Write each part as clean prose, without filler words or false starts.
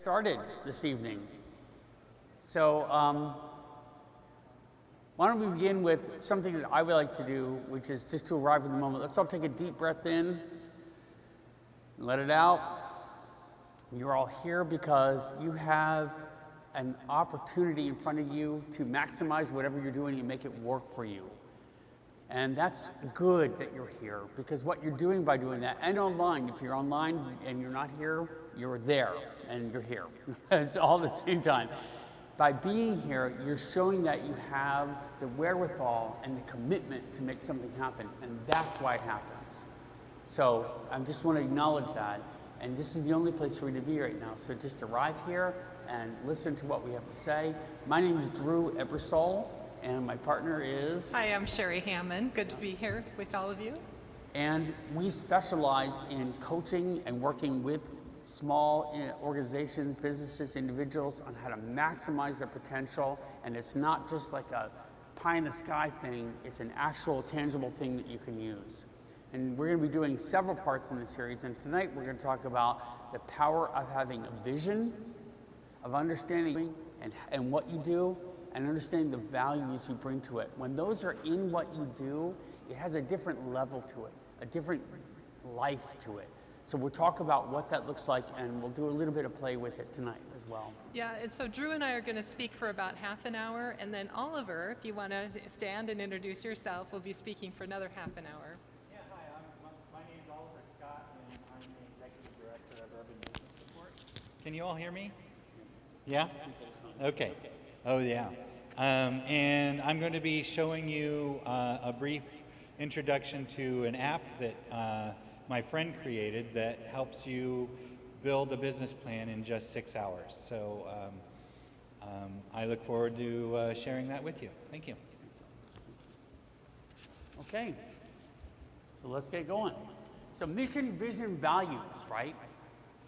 Started this evening. So why don't we begin with something that I would like to do, which is just to arrive in the moment. Let's all take a deep breath in and let it out. You're all here because you have an opportunity in front of you to maximize whatever you're doing and make it work for you. And that's good that you're here, because what you're doing by doing that, and online, if you're online and you're not here, you're there and you're here. It's all at the same time. By being here, you're showing that you have the wherewithal and the commitment to make something happen, and that's why it happens. So I just want to acknowledge that, and this is the only place for you to be right now. So just arrive here and listen to what we have to say. My name is Drew Ebersol, and my partner is... Hi, I'm Sherry Hammond. Good to be here with all of you. And we specialize in coaching and working with small organizations, businesses, individuals on how to maximize their potential. And it's not just like a pie in the sky thing, it's an actual tangible thing that you can use. And we're going to be doing several parts in this series. And tonight we're going to talk about the power of having a vision, of understanding and what you do, and understanding the values you bring to it. When those are in what you do, it has a different level to it, a different life to it. So we'll talk about what that looks like, and we'll do a little bit of play with it tonight as well. Yeah, and so Drew and I are going to speak for about half an hour, and then Oliver, if you want to stand and introduce yourself, will be speaking for another half an hour. Yeah, hi, my name is Oliver Scott, and I'm the Executive Director of Urban Business Support. Can you all hear me? Yeah? Okay. Oh, yeah. And I'm going to be showing you a brief introduction to an app that my friend created that helps you build a business plan in just 6 hours. So I look forward to sharing that with you. Thank you. Okay, so let's get going. So mission, vision, values, right?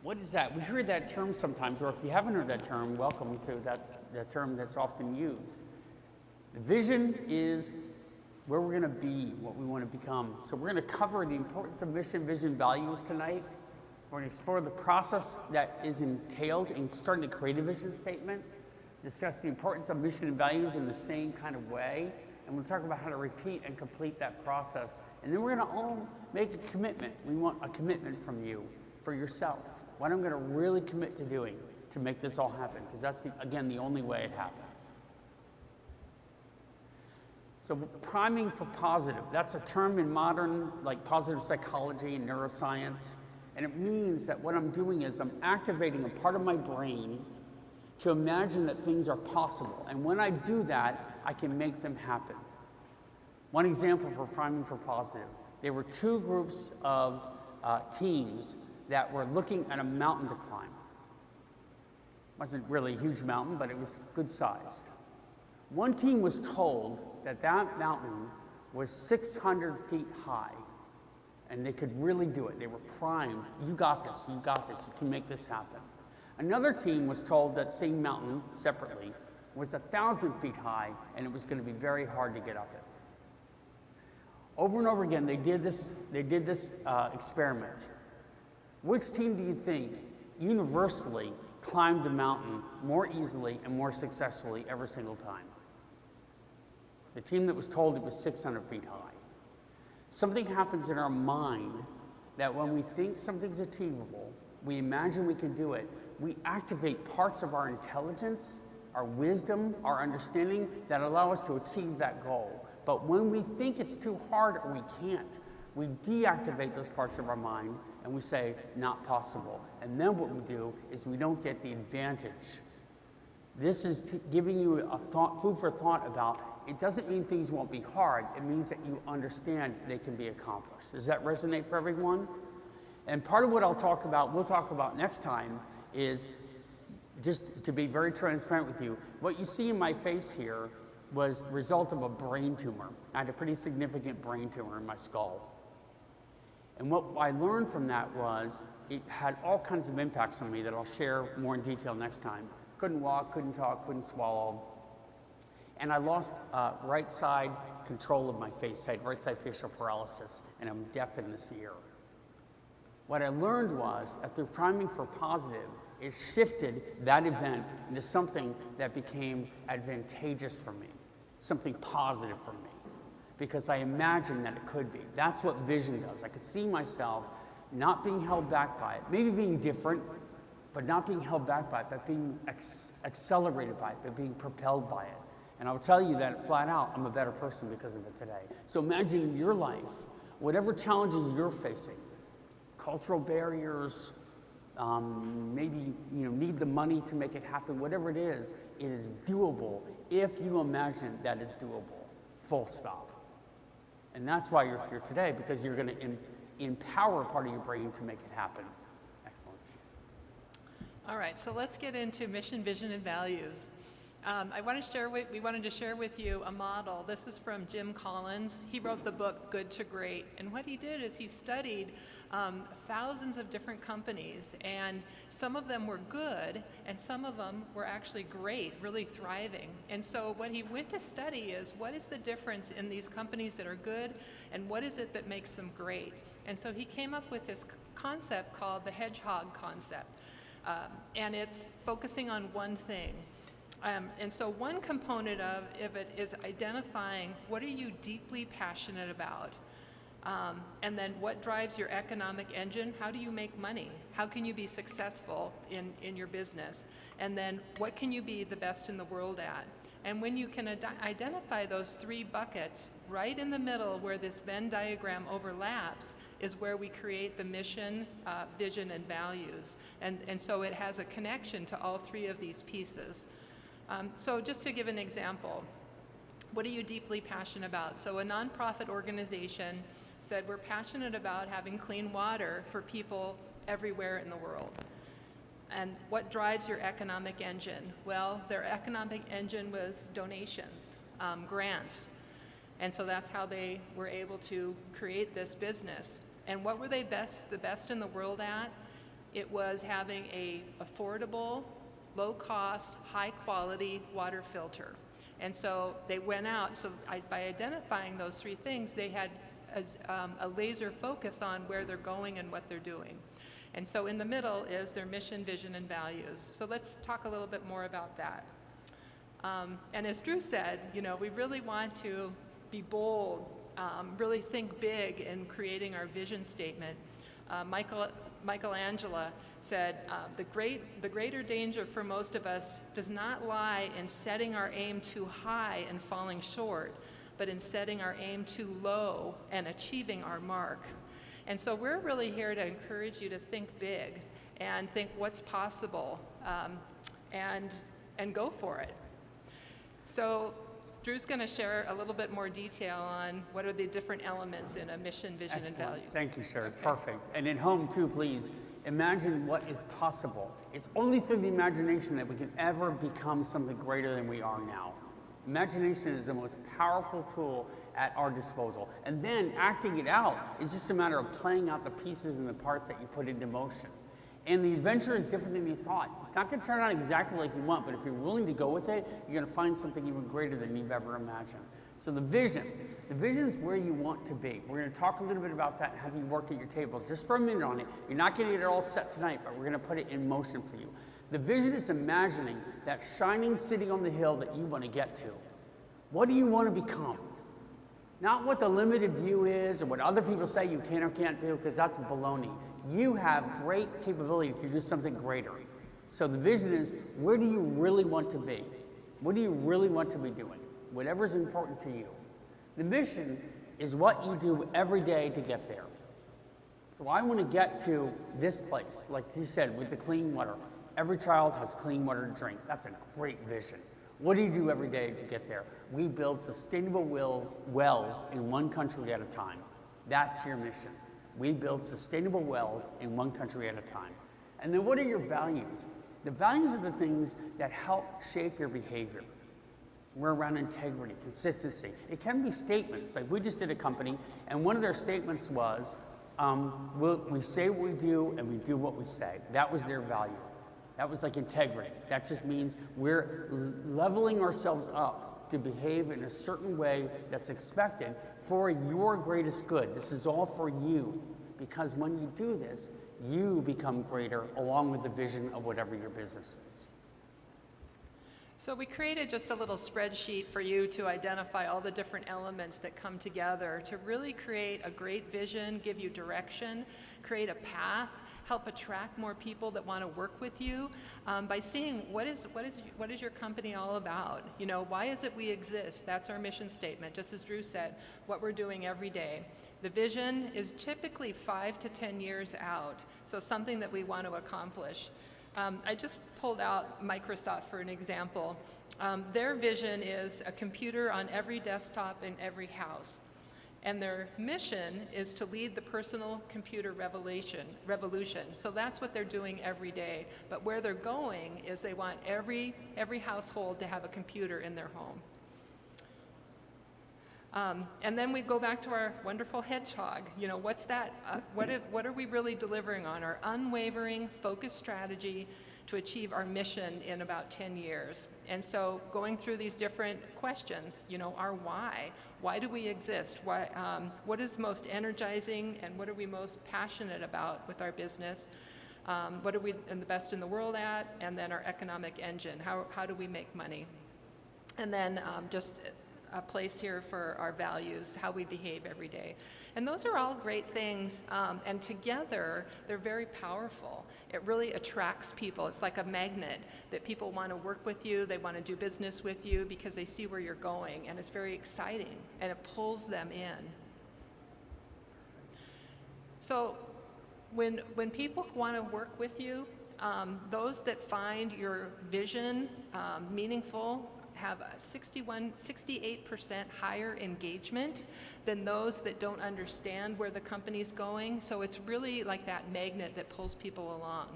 What is that? We heard that term sometimes, or if you haven't heard that term, welcome to that term that's often used. The vision is where we're going to be, what we want to become. So we're going to cover the importance of mission, vision, values tonight. We're going to explore the process that is entailed in starting to create a vision statement, discuss the importance of mission and values in the same kind of way, and we'll talk about how to repeat and complete that process. And then we're going to all make a commitment. We want a commitment from you, for yourself. What I'm going to really commit to doing to make this all happen, because that's, again, the only way it happens. So priming for positive, that's a term in modern, like positive psychology and neuroscience, and it means that what I'm doing is I'm activating a part of my brain to imagine that things are possible, and when I do that, I can make them happen. One example for priming for positive, there were two groups of teams that were looking at a mountain to climb. It wasn't really a huge mountain, but it was good sized. One team was told that that mountain was 600 feet high, and they could really do it. They were primed. You got this, you can make this happen. Another team was told that same mountain, separately, was 1,000 feet high, and it was going to be very hard to get up it. Over and over again, they did this experiment. Which team do you think universally climbed the mountain more easily and more successfully every single time? The team that was told it was 600 feet high. Something happens in our mind that when we think something's achievable, we imagine we can do it, we activate parts of our intelligence, our wisdom, our understanding that allow us to achieve that goal. But when we think it's too hard or we can't, we deactivate those parts of our mind and we say, not possible. And then what we do is we don't get the advantage. This is giving you a food for thought about, it doesn't mean things won't be hard. It means that you understand they can be accomplished. Does that resonate for everyone? And part of what we'll talk about next time is, just to be very transparent with you, what you see in my face here was the result of a brain tumor. I had a pretty significant brain tumor in my skull. And what I learned from that was it had all kinds of impacts on me that I'll share more in detail next time. Couldn't walk, couldn't talk, couldn't swallow. And I lost right side control of my face. I had right side facial paralysis, and I'm deaf in this ear. What I learned was that through priming for positive, it shifted that event into something that became advantageous for me, something positive for me, because I imagined that it could be. That's what vision does. I could see myself not being held back by it, maybe being different, but not being held back by it, but being accelerated by it, but being propelled by it. And I'll tell you that flat out, I'm a better person because of it today. So imagine your life, whatever challenges you're facing, cultural barriers, maybe need the money to make it happen, whatever it is doable if you imagine that it's doable, full stop. And that's why you're here today, because you're going to empower part of your brain to make it happen. Excellent. All right, so let's get into mission, vision, and values. We wanted to share with you a model. This is from Jim Collins. He wrote the book Good to Great. And what he did is he studied thousands of different companies, and some of them were good, and some of them were actually great, really thriving. And so what he went to study is, what is the difference in these companies that are good, and what is it that makes them great? And so he came up with this concept called the hedgehog concept. And it's focusing on one thing. And so one component of it is identifying what are you deeply passionate about, and then what drives your economic engine. How do you make money? How can you be successful in your business? And then what can you be the best in the world at? And when you can identify those three buckets, right in the middle where this Venn diagram overlaps is where we create the mission, vision, and values. And so it has a connection to all three of these pieces. So just to give an example, what are you deeply passionate about? So a nonprofit organization said, we're passionate about having clean water for people everywhere in the world. And what drives your economic engine? Well, their economic engine was donations, grants. And so that's how they were able to create this business. And what were they the best in the world at? It was having a affordable, low-cost, high-quality water filter. And so they went out, by identifying those three things, they had a laser focus on where they're going and what they're doing. And so in the middle is their mission, vision, and values. So let's talk a little bit more about that. And as Drew said, we really want to be bold, really think big in creating our vision statement. Michelangelo said, the greater danger for most of us does not lie in setting our aim too high and falling short, but in setting our aim too low and achieving our mark. And so we're really here to encourage you to think big and think what's possible, and go for it. So Drew's going to share a little bit more detail on what are the different elements in a mission, vision, Excellent. and value. Thank you, Sherry. Okay. Perfect. And at home, too, please, imagine what is possible. It's only through the imagination that we can ever become something greater than we are now. Imagination is the most powerful tool at our disposal. And then acting it out is just a matter of playing out the pieces and the parts that you put into motion. And the adventure is different than you thought. It's not going to turn out exactly like you want, but if you're willing to go with it, you're going to find something even greater than you've ever imagined. So the vision is where you want to be. We're going to talk a little bit about that and have you work at your tables. Just for a minute on it. You're not getting it all set tonight, but we're going to put it in motion for you. The vision is imagining that shining city on the hill that you want to get to. What do you want to become? Not what the limited view is or what other people say you can or can't do, because that's baloney. You have great capability to do something greater. So the vision is, where do you really want to be? What do you really want to be doing? Whatever's important to you. The mission is what you do every day to get there. So I want to get to this place, like you said, with the clean water. Every child has clean water to drink. That's a great vision. What do you do every day to get there? We build sustainable wells in one country at a time. That's your mission. We build sustainable wells in one country at a time. And then what are your values? The values are the things that help shape your behavior. We're around integrity, consistency. It can be statements. Like we just did a company, and one of their statements was, we say what we do and we do what we say. That was their value. That was like integrity. That just means we're leveling ourselves up to behave in a certain way that's expected for your greatest good. This is all for you, because when you do this, you become greater along with the vision of whatever your business is. So we created just a little spreadsheet for you to identify all the different elements that come together to really create a great vision, give you direction, create a path, help attract more people that want to work with you by seeing what is your company all about? You know, why is it we exist? That's our mission statement, just as Drew said, what we're doing every day. The vision is typically 5 to 10 years out, so something that we want to accomplish. I just pulled out Microsoft for an example. Their vision is a computer on every desktop in every house. And their mission is to lead the personal computer revolution. So that's what they're doing every day. But where they're going is they want every household to have a computer in their home. And then we go back to our wonderful hedgehog. You know, what's that? What are we really delivering on? Our unwavering, focused strategy to achieve our mission in about 10 years. And so going through these different questions, you know, our why. Why do we exist? Why, what is most energizing and what are we most passionate about with our business? What are we the best in the world at? And then our economic engine. How do we make money? And then just a place here for our values, how we behave every day. And those are all great things, and together, they're very powerful. It really attracts people. It's like a magnet that people want to work with you, they want to do business with you because they see where you're going, and it's very exciting, and it pulls them in. So when people want to work with you, those that find your vision meaningful have a 68% higher engagement than those that don't understand where the company's going. So it's really like that magnet that pulls people along.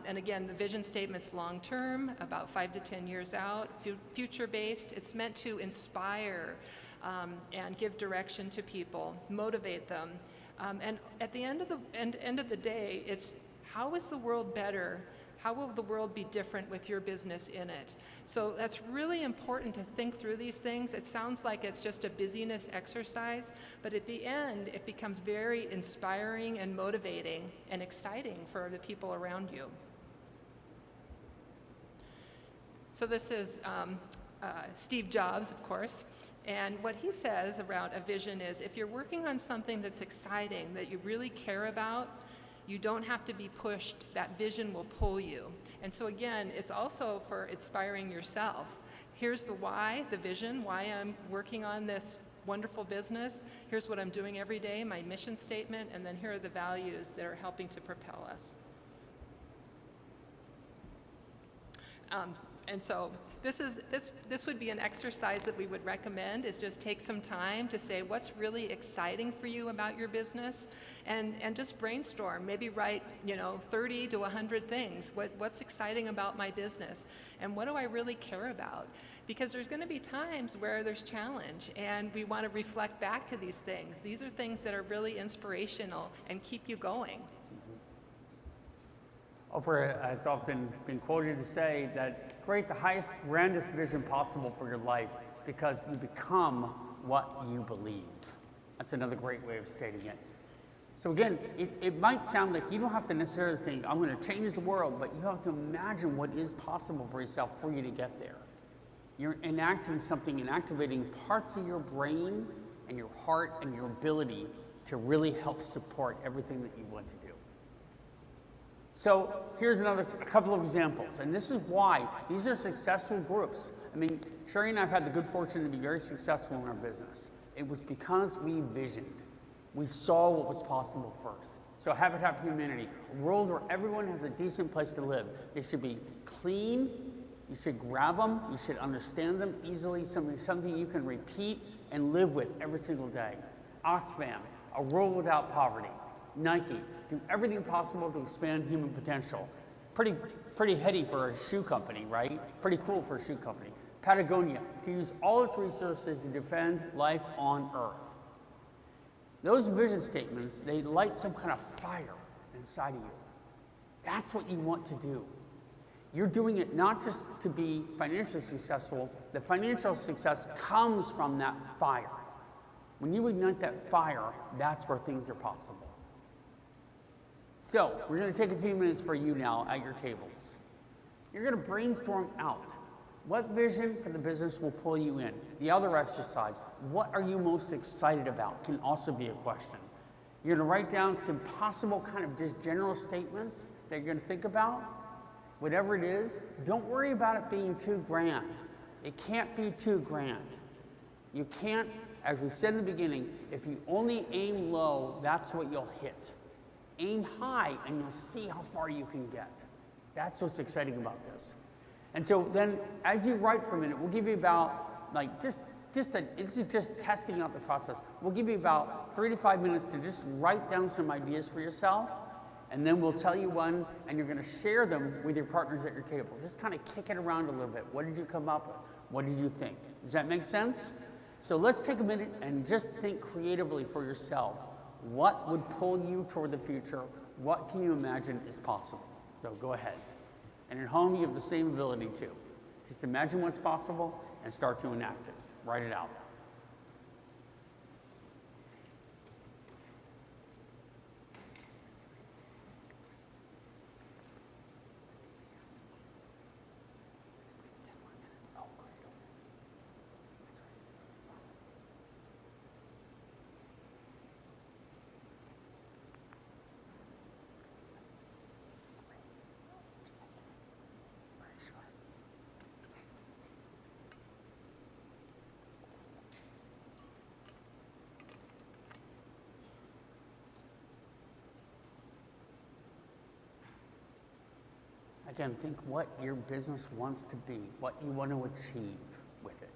And again, the vision statement's long-term, about 5 to 10 years out, future-based. It's meant to inspire and give direction to people, motivate them. And at the end of the day, it's how is the world better? How will the world be different with your business in it? So that's really important to think through these things. It sounds like it's just a busyness exercise, but at the end, it becomes very inspiring and motivating and exciting for the people around you. So this is Steve Jobs, of course. And what he says around a vision is, if you're working on something that's exciting, that you really care about, you don't have to be pushed. That vision will pull you. And so again, it's also for inspiring yourself. Here's the why, the vision, why I'm working on this wonderful business. Here's what I'm doing every day, my mission statement, and then here are the values that are helping to propel us. And so this would be an exercise that we would recommend, is just take some time to say what's really exciting for you about your business, and just brainstorm. Maybe write 30 to 100 things. What's exciting about my business, and what do I really care about? Because there's going to be times where there's challenge, and we want to reflect back to these things. These are things that are really inspirational and keep you going. Oprah has often been quoted to say that create the highest, grandest vision possible for your life because you become what you believe. That's another great way of stating it. So again, it might sound like you don't have to necessarily think, I'm going to change the world, but you have to imagine what is possible for yourself for you to get there. You're enacting something and activating parts of your brain and your heart and your ability to really help support everything that you want to do. So here's a couple of examples, and this is why these are successful groups. I mean, Sherry and I have had the good fortune to be very successful in our business. It was because we visioned. We saw what was possible first. So Habitat for Humanity, a world where everyone has a decent place to live. They should be clean, you should grab them, you should understand them easily, something you can repeat and live with every single day. Oxfam, a world without poverty. Nike, do everything possible to expand human potential. Pretty heady for a shoe company, right? Pretty cool for a shoe company. Patagonia, to use all its resources to defend life on Earth. Those vision statements, they light some kind of fire inside of you. That's what you want to do. You're doing it not just to be financially successful. The financial success comes from that fire. When you ignite that fire, that's where things are possible. So we're going to take a few minutes for you now at your tables. You're going to brainstorm out what vision for the business will pull you in. The other exercise, what are you most excited about, can also be a question. You're going to write down some possible kind of just general statements that you're going to think about. Whatever it is, don't worry about it being too grand. It can't be too grand. You can't, as we said in the beginning, if you only aim low, that's what you'll hit. Aim high and you'll see how far you can get. That's what's exciting about this. And so then as you write for a minute, we'll give you about this is just testing out the process. We'll give you about 3 to 5 minutes to just write down some ideas for yourself, and then we'll tell you one, and you're going to share them with your partners at your table. Just kind of kick it around a little bit. What did you come up with? What did you think? Does that make sense? So let's take a minute and just think creatively for yourself. What would pull you toward the future? What can you imagine is possible? So go ahead. And at home, you have the same ability too. Just imagine what's possible and start to enact it. Write it out. Again, think what your business wants to be, what you want to achieve with it.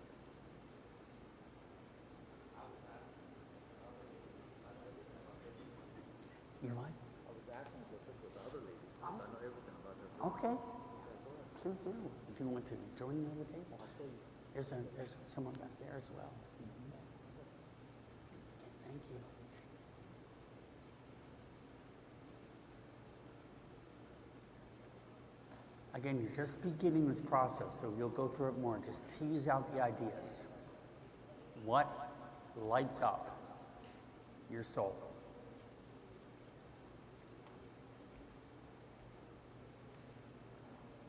You what? I was asking if it was other lady. I know everything about her. Okay. Please do. If you want to join me on the table. There's someone back there as well. Okay, thank you. Again, you're just beginning this process, so you'll go through it more. Just tease out the ideas. What lights up your soul?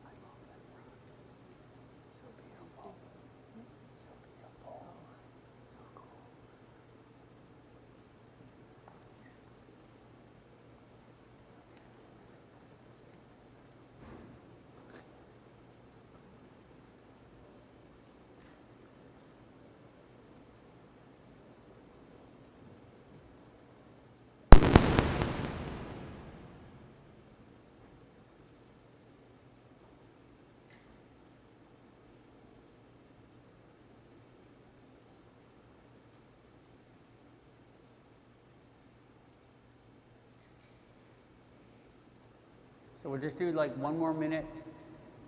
I love that run. So beautiful. So beautiful. So cool. So we'll just do like 1 more minute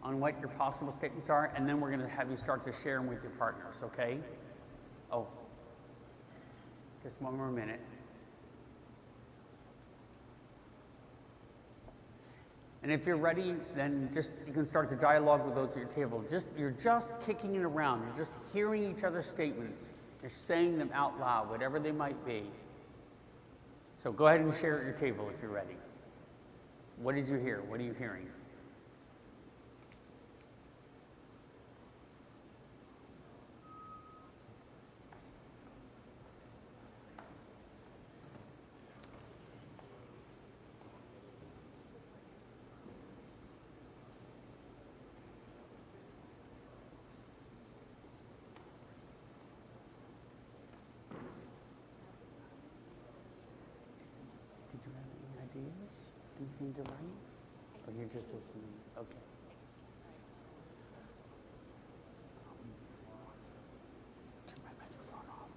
on what your possible statements are, and then we're going to have you start to share them with your partners, okay? Oh, just 1 more minute. And if you're ready, then you can start the dialogue with those at your table. You're just kicking it around. You're just hearing each other's statements. You're saying them out loud, whatever they might be. So go ahead and share at your table if you're ready. What did you hear? What are you hearing? Did you have any ideas? Anything to write? Or you're just listening? Okay. Turn my microphone off.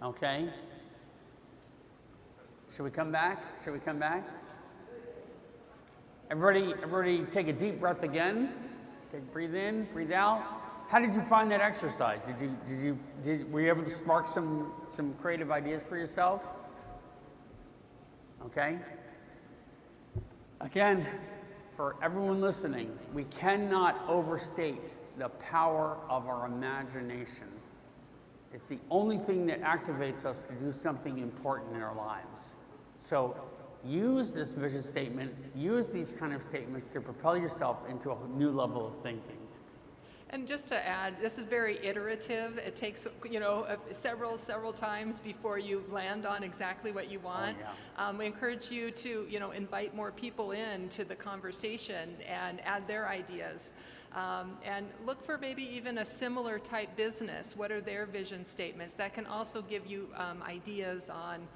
Okay? Should we come back? Should we come back? Everybody take a deep breath again. Breathe in, breathe out. How did you find that exercise? Were you able to spark some creative ideas for yourself? Okay? Again, for everyone listening, we cannot overstate the power of our imagination. It's the only thing that activates us to do something important in our lives. So use this vision statement, use these kind of statements to propel yourself into a new level of thinking. And just to add, this is very iterative. It takes, several times before you land on exactly what you want. Oh, yeah. We encourage you to, invite more people in to the conversation and add their ideas. And look for maybe even a similar type business. What are their vision statements? That can also give you ideas on,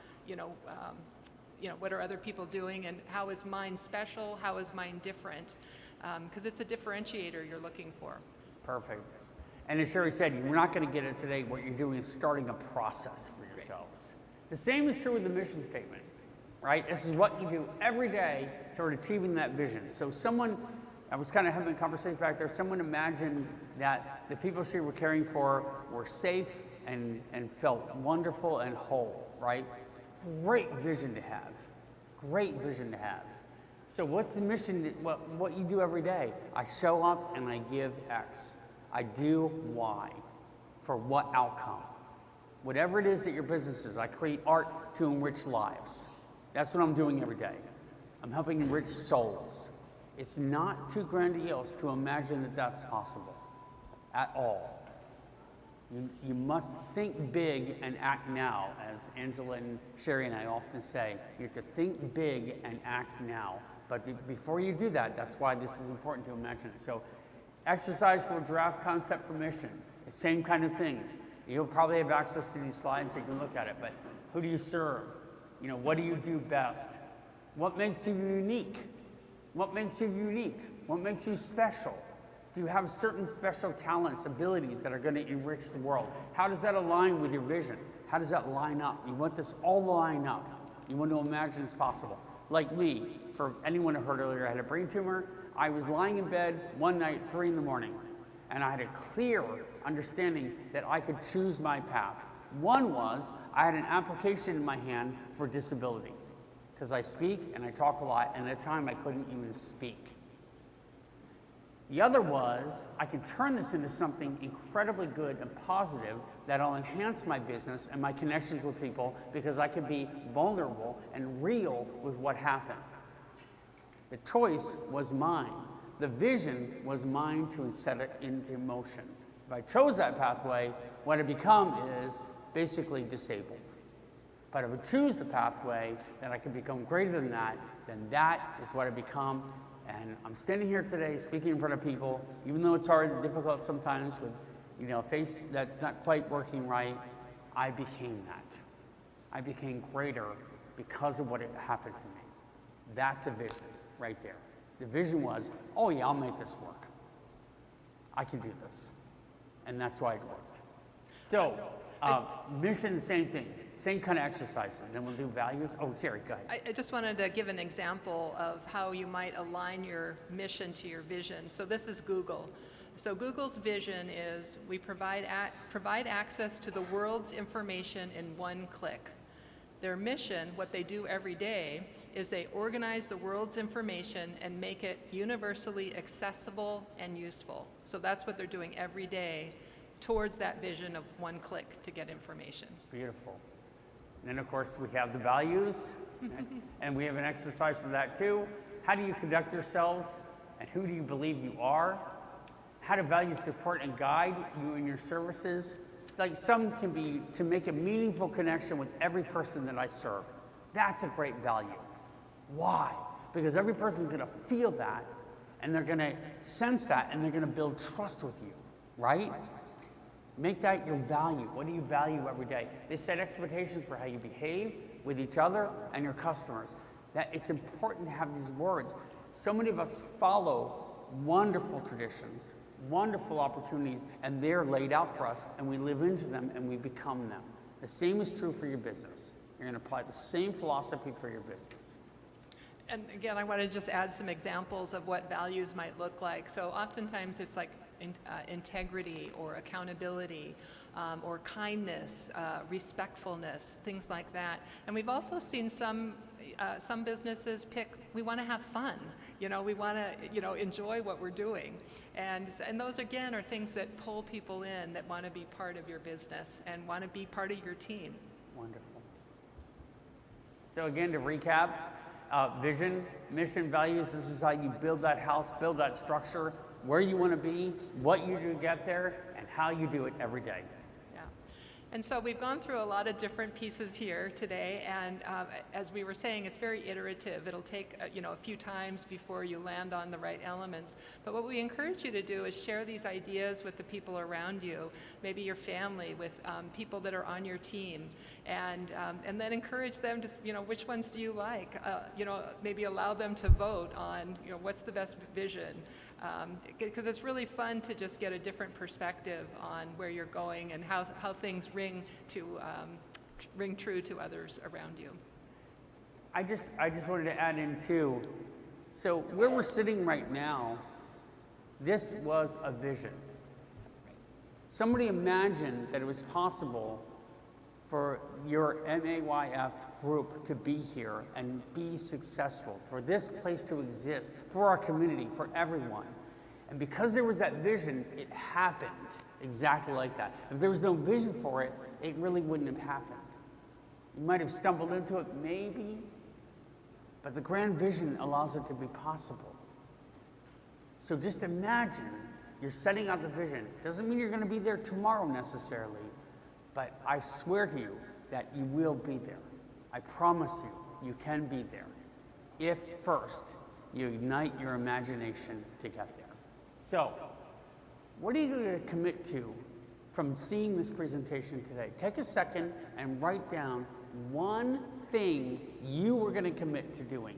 what are other people doing and how is mine special? How is mine different? Because it's a differentiator you're looking for. Perfect. And as Sherry said, you're not going to get it today. What you're doing is starting a process for yourselves. The same is true with the mission statement, right? This is what you do every day toward achieving that vision. So I was kind of having a conversation back there, someone imagined that the people she were caring for were safe and felt wonderful and whole, right? Great vision to have. Great vision to have. So what's the mission, what you do every day? I show up and I give X. I do Y. For what outcome? Whatever it is that your business is, I create art to enrich lives. That's what I'm doing every day. I'm helping enrich souls. It's not too grandiose to imagine that that's possible at all. You must think big and act now, as Angela and Sherry and I often say. You have to think big and act now. But before you do that, that's why this is important to imagine it. So exercise for draft concept for mission. The same kind of thing. You'll probably have access to these slides so you can look at it, but who do you serve? What do you do best? What makes you unique? What makes you unique? What makes you special? Do you have certain special talents, abilities that are going to enrich the world? How does that align with your vision? How does that line up? You want this all to line up. You want to imagine it's possible. Like me, for anyone who heard earlier, I had a brain tumor. I was lying in bed one night, 3 in the morning, and I had a clear understanding that I could choose my path. One was, I had an application in my hand for disability, because I speak and I talk a lot, and at the time I couldn't even speak. The other was, I can turn this into something incredibly good and positive that'll enhance my business and my connections with people, because I can be vulnerable and real with what happened. The choice was mine. The vision was mine to set it into motion. If I chose that pathway, what I become is basically disabled. But if I choose the pathway that I can become greater than that, then that is what I become. And I'm standing here today speaking in front of people, even though it's hard and difficult sometimes with a face that's not quite working right. I became that. I became greater because of what had happened to me. That's a vision right there. The vision was, oh yeah, I'll make this work. I can do this. And that's why it worked. So, mission, same thing. Same kind of exercises. Then we'll do values. Oh, Sherry, go ahead. I just wanted to give an example of how you might align your mission to your vision. So this is Google. So Google's vision is we provide access to the world's information in one click. Their mission, what they do every day, is they organize the world's information and make it universally accessible and useful. So that's what they're doing every day towards that vision of one click to get information. Beautiful. And then, of course, we have the values, and we have an exercise for that too. How do you conduct yourselves, and who do you believe you are? How do values support and guide you in your services? Like, some can be to make a meaningful connection with every person that I serve. That's a great value. Why? Because every person's going to feel that, and they're going to sense that, and they're going to build trust with you, right? Make that your value. What do you value every day? They set expectations for how you behave with each other and your customers. That it's important to have these words. So many of us follow wonderful traditions, wonderful opportunities, and they're laid out for us, and we live into them and we become them. The same is true for your business. You're going to apply the same philosophy for your business. And again, I want to just add some examples of what values might look like. So oftentimes it's like integrity or accountability or kindness, respectfulness, things like that. And we've also seen some businesses pick, we want to have fun. You know, we want to, you know, enjoy what we're doing. And those, again, are things that pull people in that want to be part of your business and want to be part of your team. Wonderful. So again, to recap, vision, mission, values, this is how you build that house, build that structure, where you want to be, what you do to get there, and how you do it every day. Yeah. And so we've gone through a lot of different pieces here today, and as we were saying, it's very iterative. It'll take you know, a few times before you land on the right elements. But what we encourage you to do is share these ideas with the people around you, maybe your family, with people that are on your team, and then encourage them to, you know, which ones do you like? You know, maybe allow them to vote on, you know, what's the best vision. Because it's really fun to just get a different perspective on where you're going and how things ring true to others around you. I just wanted to add in too, so where we're sitting right now, this was a vision. Somebody imagined that it was possible for your MAYF group to be here and be successful, for this place to exist, for our community, for everyone. And because there was that vision, it happened exactly like that. If there was no vision for it, it really wouldn't have happened. You might have stumbled into it, maybe, but the grand vision allows it to be possible. So just imagine you're setting out the vision. Doesn't mean you're going to be there tomorrow necessarily, but I swear to you that you will be there. I promise you, you can be there. If first you ignite your imagination to get there. So, what are you going to commit to from seeing this presentation today? Take a second and write down one thing you were going to commit to doing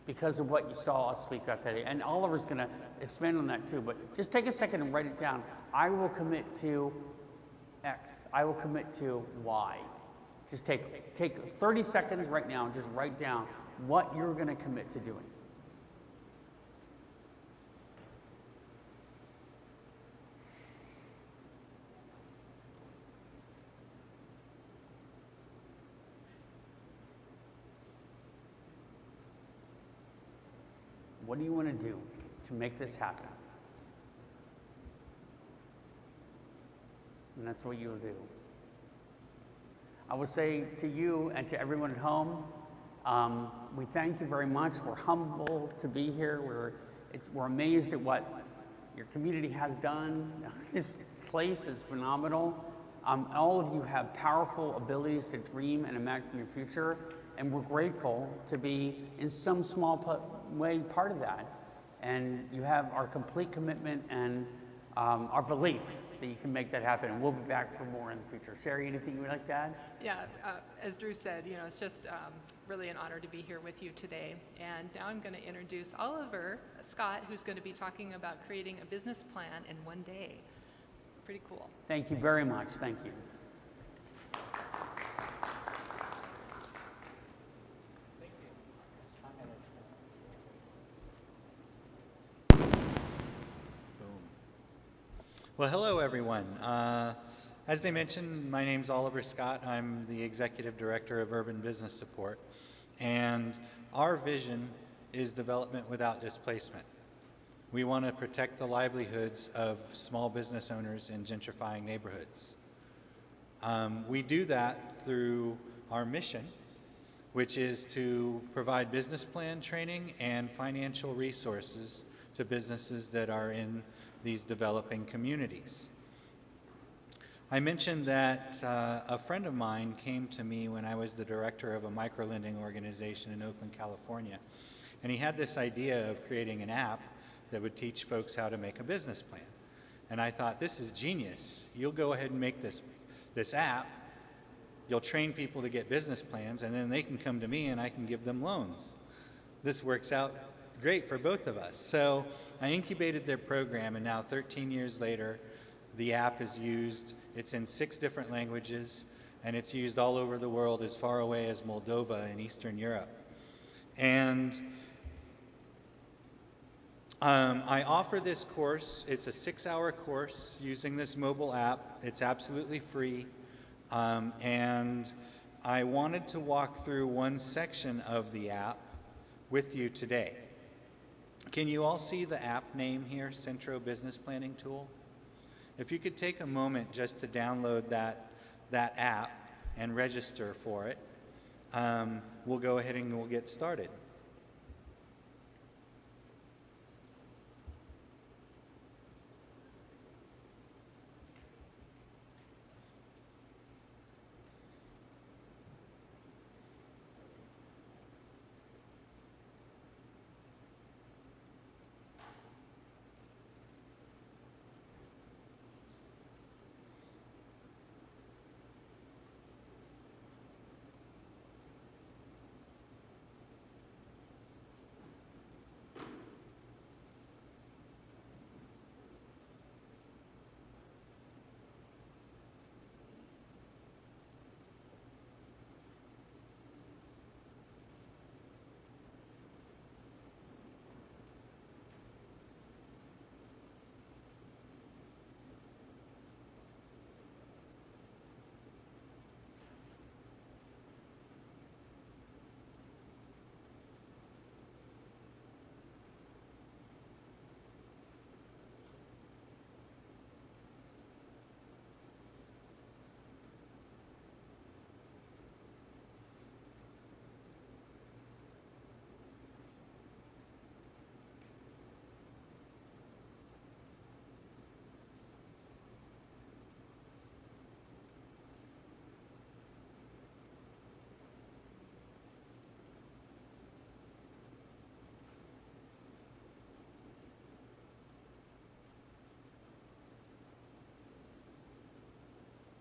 because of what you saw us speak about today. And Oliver's going to expand on that too, but just take a second and write it down. I will commit to X. I will commit to Y. Just take 30 seconds right now and just write down what you're going to commit to doing. What do you want to do to make this happen? And that's what you'll do. I will say to you and to everyone at home, we thank you very much. We're humble to be here. We're amazed at what your community has done. This place is phenomenal. All of you have powerful abilities to dream and imagine your future, and we're grateful to be in some small way part of that. And you have our complete commitment and our belief that you can make that happen, and we'll be back for more in the future. Sherry, anything you would like to add? Yeah, as Drew said, you know, it's just really an honor to be here with you today. And now I'm going to introduce Oliver Scott, who's going to be talking about creating a business plan in one day. Pretty cool. Thank you very much. Thank you. Well, hello, everyone. As they mentioned, my name's Oliver Scott. I'm the Executive Director of Urban Business Support. And our vision is development without displacement. We want to protect the livelihoods of small business owners in gentrifying neighborhoods. We do that through our mission, which is to provide business plan training and financial resources to businesses that are in these developing communities. I mentioned that a friend of mine came to me when I was the director of a microlending organization in Oakland, California, and he had this idea of creating an app that would teach folks how to make a business plan. And I thought, this is genius. You'll go ahead and make this app, you'll train people to get business plans, and then they can come to me and I can give them loans. This works out great for both of us. So I incubated their program, and now 13 years later, the app is used. It's in 6 different languages, and it's used all over the world as far away as Moldova in Eastern Europe. And I offer this course. It's a 6-hour course using this mobile app. It's absolutely free. And I wanted to walk through one section of the app with you today. Can you all see the app name here, Centro Business Planning Tool? If you could take a moment just to download that app and register for it, we'll go ahead and we'll get started.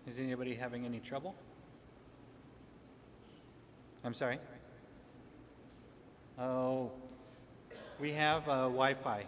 Is anybody having any trouble? I'm sorry? Oh, we have Wi-Fi.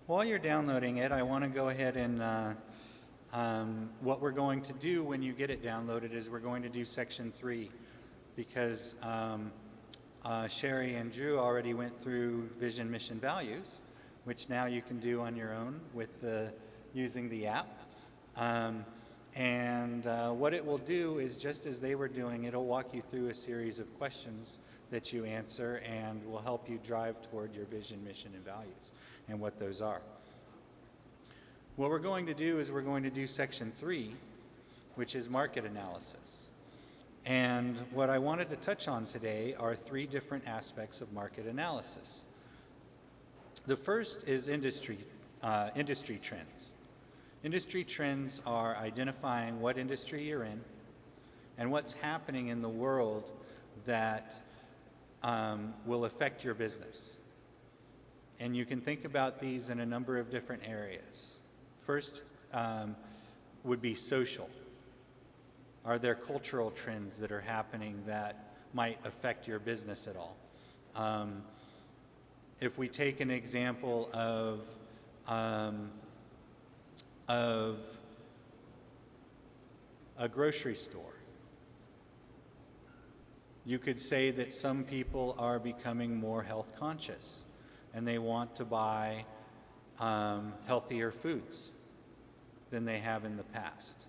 While you're downloading it, I want to go ahead and what we're going to do when you get it downloaded is we're going to do section 3 because Sherry and Drew already went through vision, mission, values, which now you can do on your own with using the app. What it will do is just as they were doing, it'll walk you through a series of questions that you answer and will help you drive toward your vision, mission, and values and what those are. What we're going to do is we're going to do section 3, which is market analysis. And what I wanted to touch on today are 3 different aspects of market analysis. The first is industry trends. Industry trends are identifying what industry you're in and what's happening in the world that will affect your business. And you can think about these in a number of different areas. First would be social. Are there cultural trends that are happening that might affect your business at all? If we take an example of a grocery store, you could say that some people are becoming more health conscious and they want to buy healthier foods than they have in the past.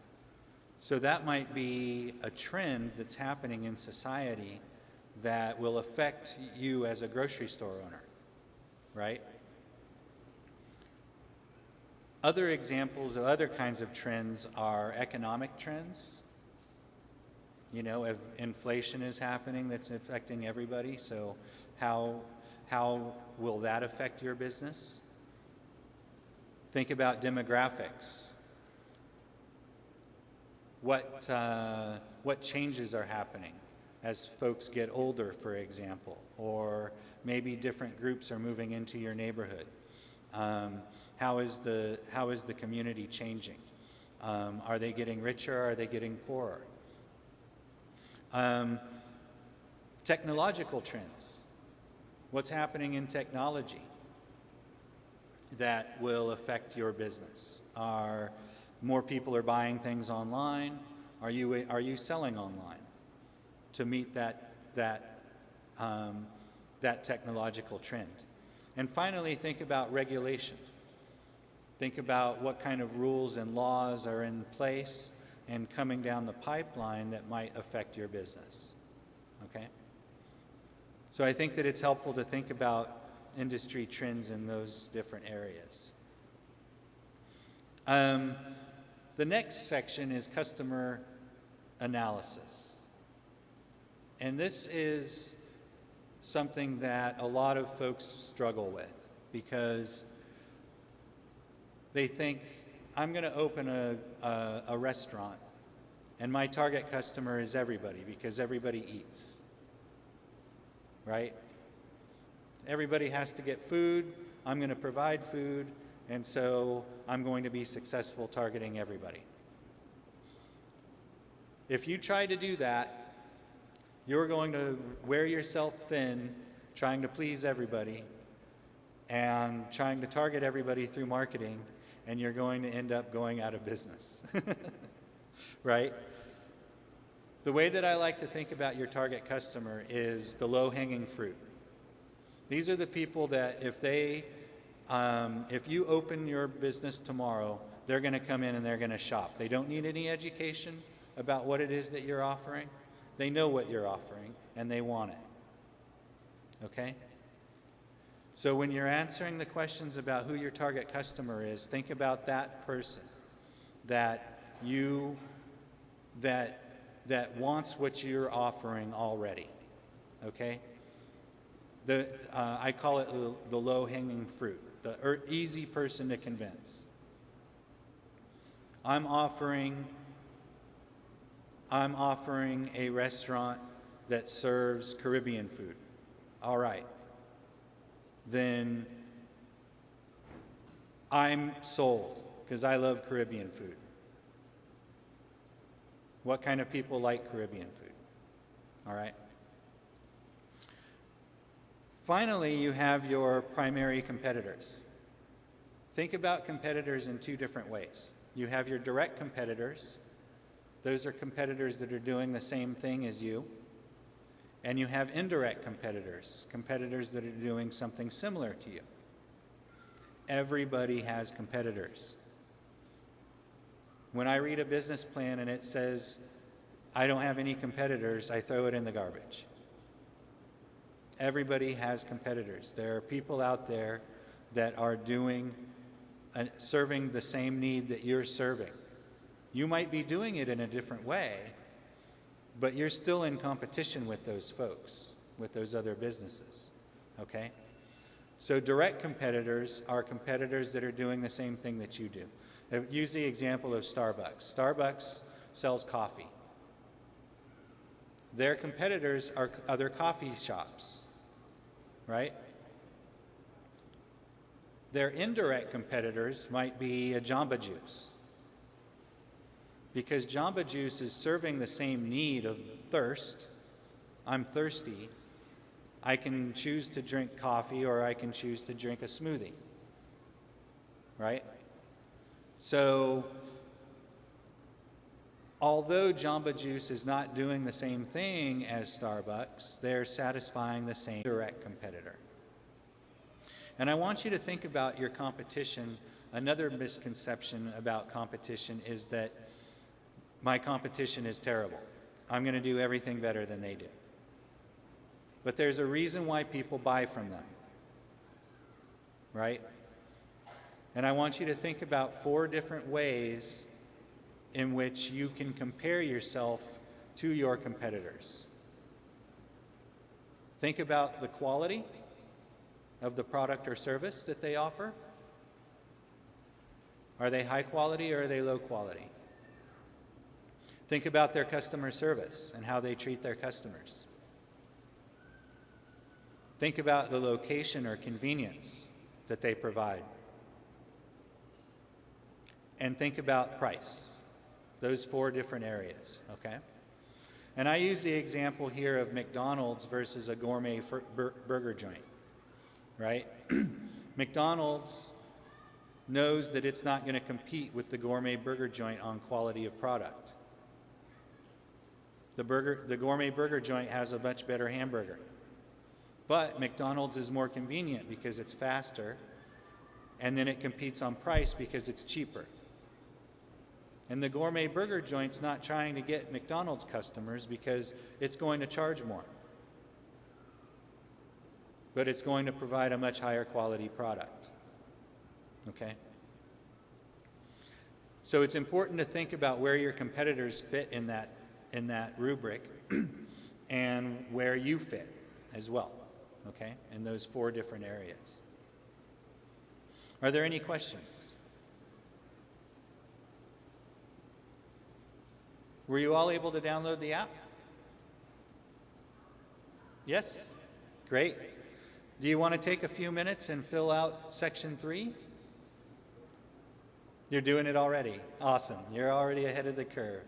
So that might be a trend that's happening in society that will affect you as a grocery store owner, right? Other examples of other kinds of trends are economic trends. You know, if inflation is happening, that's affecting everybody, so how will that affect your business? Think about demographics. What changes are happening as folks get older, for example, or maybe different groups are moving into your neighborhood? How is the community changing? Are they getting richer? Are they getting poorer? Technological trends. What's happening in technology that will affect your business? Are more people are buying things online? Are you selling online to meet that technological trend? And finally, think about regulation. Think about what kind of rules and laws are in place and coming down the pipeline that might affect your business. Okay? So I think that it's helpful to think about industry trends in those different areas. The next section is customer analysis. And this is something that a lot of folks struggle with because they think, I'm going to open a restaurant and my target customer is everybody because everybody eats, right? Everybody has to get food. I'm going to provide food, and so I'm going to be successful targeting everybody. If you try to do that, you're going to wear yourself thin trying to please everybody and trying to target everybody through marketing, and you're going to end up going out of business, right? The way that I like to think about your target customer is the low-hanging fruit. These are the people that if you open your business tomorrow, they're going to come in and they're going to shop. They don't need any education about what it is that you're offering. They know what you're offering and they want it. Okay? So when you're answering the questions about who your target customer is, think about that person that wants what you're offering already. Okay? I call it the low-hanging fruit, the easy person to convince. I'm offering a restaurant that serves Caribbean food. All right. Then I'm sold because I love Caribbean food. What kind of people like Caribbean food? All right. Finally, you have your primary competitors. Think about competitors in two different ways. You have your direct competitors. Those are competitors that are doing the same thing as you. And you have indirect competitors, competitors that are doing something similar to you. Everybody has competitors. When I read a business plan and it says, I don't have any competitors, I throw it in the garbage. Everybody has competitors. There are people out there that are serving the same need that you're serving. You might be doing it in a different way, but you're still in competition with those folks, with those other businesses, okay? So direct competitors are competitors that are doing the same thing that you do. Use the example of Starbucks. Starbucks sells coffee. Their competitors are other coffee shops, right? Their indirect competitors might be a Jamba Juice, because Jamba Juice is serving the same need of thirst. I'm thirsty. I can choose to drink coffee or I can choose to drink a smoothie, right? So, although Jamba Juice is not doing the same thing as Starbucks, they're satisfying the same direct competitor. And I want you to think about your competition. Another misconception about competition is that my competition is terrible. I'm going to do everything better than they do. but there's a reason why people buy from them, right? And I want you to think about 4 different ways in which you can compare yourself to your competitors. Think about the quality of the product or service that they offer. Are they high quality or are they low quality? Think about their customer service and how they treat their customers. Think about the location or convenience that they provide. And think about price. Those 4 different areas, okay? And I use the example here of McDonald's versus a gourmet burger joint, right? McDonald's knows that it's not going to compete with the gourmet burger joint on quality of product. The gourmet burger joint has a much better hamburger. But McDonald's is more convenient because it's faster, and then it competes on price because it's cheaper. And the gourmet burger joint's not trying to get McDonald's customers because it's going to charge more. But it's going to provide a much higher quality product. Okay? So it's important to think about where your competitors fit in that rubric and where you fit as well. Okay? In those 4 different areas. Are there any questions? Were you all able to download the app? Yes? Great. Do you want to take a few minutes and fill out section 3? You're doing it already. Awesome. You're already ahead of the curve.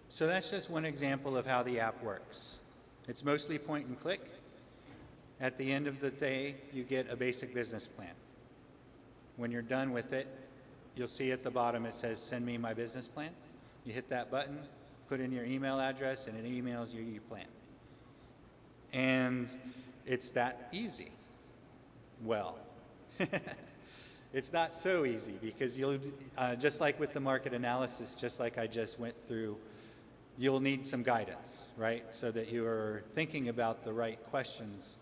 So that's just one example of how the app works. It's mostly point and click. At the end of the day, you get a basic business plan. When you're done with it, you'll see at the bottom it says, "Send me my business plan." You hit that button, put in your email address, and it emails you your plan. And it's that easy. Well, it's not so easy because you'll, just like with the market analysis, just like I just went through, you'll need some guidance, right? So that you are thinking about the right questions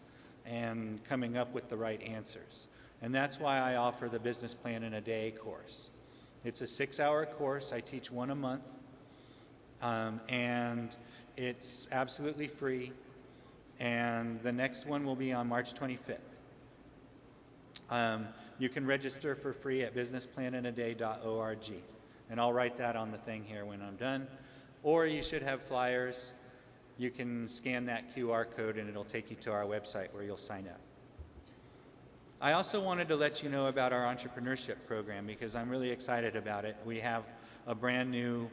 and coming up with the right answers. And that's why I offer the Business Plan in a Day course. It's a 6-hour course. I teach 1 a month. And it's absolutely free. And the next one will be on March 25th. You can register for free at businessplaninaday.org. And I'll write that on the thing here when I'm done. Or you should have flyers. You can scan that QR code and it'll take you to our website where you'll sign up. I also wanted to let you know about our entrepreneurship program because I'm really excited about it. We have a brand new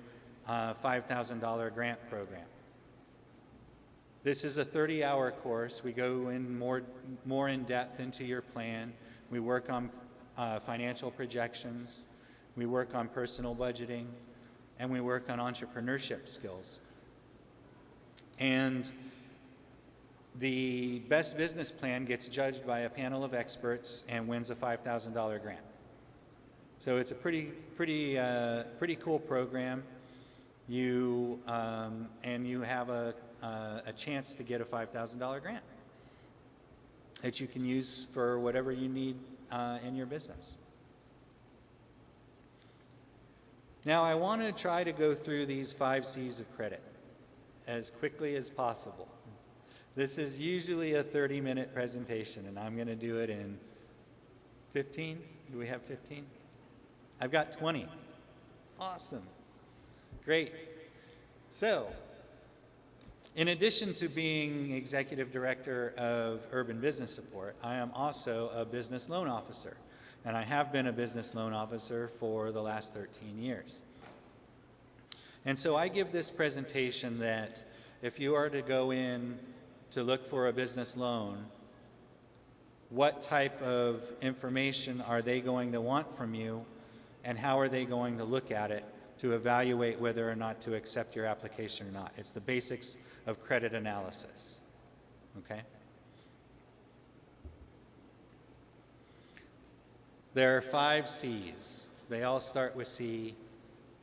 $5,000 grant program. This is a 30-hour course. We go in more in depth into your plan. We work on financial projections. We work on personal budgeting. And we work on entrepreneurship skills. And the best business plan gets judged by a panel of experts and wins a $5,000 grant. So it's a pretty cool program. You have a chance to get a $5,000 grant that you can use for whatever you need in your business. Now, I want to try to go through these 5 C's of credit as quickly as possible. This is usually a 30-minute presentation, and I'm going to do it in 15. Do we have 15? I've got 20. Awesome. Great. So, in addition to being Executive Director of Urban Business Support, I am also a business loan officer. And I have been a business loan officer for the last 13 years. And so I give this presentation that if you are to go in to look for a business loan, what type of information are they going to want from you, and how are they going to look at it to evaluate whether or not to accept your application or not. It's the basics of credit analysis, okay? There are 5 C's. They all start with C,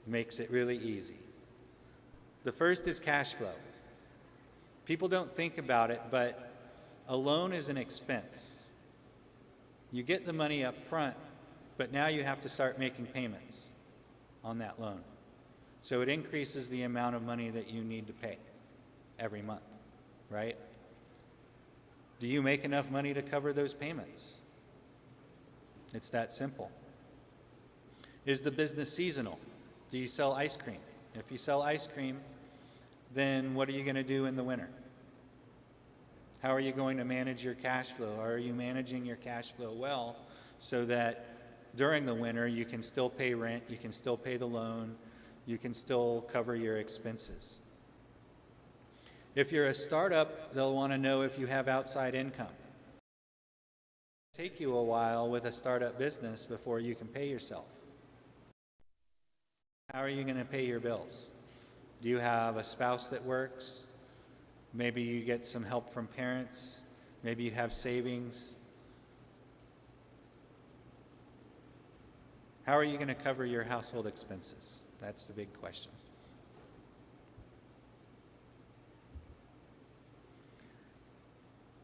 makes it really easy. The first is cash flow. People don't think about it, but a loan is an expense. You get the money up front, but now you have to start making payments on that loan. So it increases the amount of money that you need to pay every month, right? Do you make enough money to cover those payments? It's that simple. Is the business seasonal? Do you sell ice cream? If you sell ice cream, then what are you going to do in the winter? How are you going to manage your cash flow? Are you managing your cash flow well so that during the winter you can still pay rent, you can still pay the loan, you can still cover your expenses? If you're a startup, they'll want to know if you have outside income. It'll take you a while with a startup business before you can pay yourself. How are you going to pay your bills? Do you have a spouse that works? Maybe you get some help from parents. Maybe you have savings. How are you going to cover your household expenses? That's the big question.